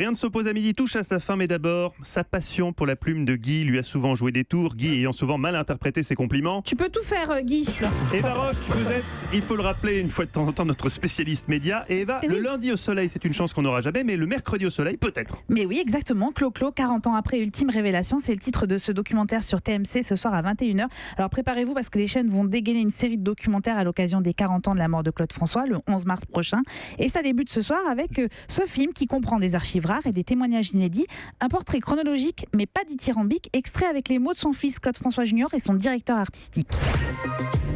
Rien ne s'oppose à midi touche à sa fin, mais d'abord, sa passion pour la plume de Guy lui a souvent joué des tours, Guy ayant souvent mal interprété ses compliments. Tu peux tout faire, Guy. Eva Rock, vous êtes, il faut le rappeler une fois de temps en temps, notre spécialiste média. Et Eva, le lundi au soleil, c'est une chance qu'on n'aura jamais, mais le mercredi au soleil, peut-être. Mais oui, exactement. Clo-Clo, 40 ans après Ultime Révélation, c'est le titre de ce documentaire sur TMC ce soir à 21h. Alors préparez-vous parce que les chaînes vont dégainer une série de documentaires à l'occasion des 40 ans de la mort de Claude François, le 11 mars prochain. Et ça débute ce soir avec ce film qui comprend des archives rares et des témoignages inédits, un portrait chronologique mais pas dithyrambique, extrait avec les mots de son fils Claude François Junior et son directeur artistique.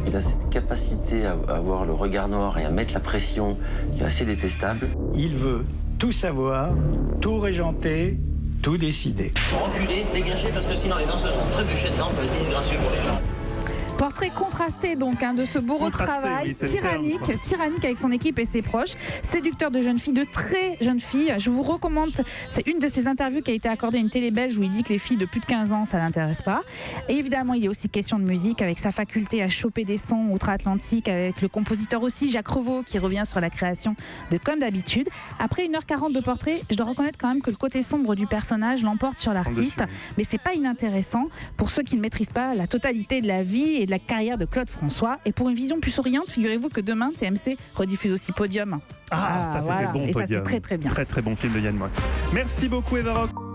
Il a cette capacité à avoir le regard noir et à mettre la pression qui est assez détestable. Il veut tout savoir, tout régenter, tout décider. Reculer, dégager, parce que sinon les danseuses vont trébucher dedans, ça va être disgracieux pour les gens. Portrait contrasté donc de ce bourreau de travail, oui, tyrannique avec son équipe et ses proches, séducteur de jeunes filles, de très jeunes filles. Je vous recommande, c'est une de ses interviews qui a été accordée à une télé belge où il dit que les filles de plus de 15 ans, ça l'intéresse pas. Et évidemment, il est aussi question de musique avec sa faculté à choper des sons outre-Atlantique, avec le compositeur aussi Jacques Revaux qui revient sur la création de Comme d'habitude. Après 1h40 de portrait, je dois reconnaître quand même que le côté sombre du personnage l'emporte sur l'artiste, mais c'est pas inintéressant pour ceux qui ne maîtrisent pas la totalité de la vie et de la carrière de Claude François. Et pour une vision plus souriante, figurez-vous que demain TMC rediffuse aussi Podium. Ça c'était voilà. bon, Et Podium. ça c'est très très bien. Très très bon film de Yann Moix. Merci beaucoup Eva Rock.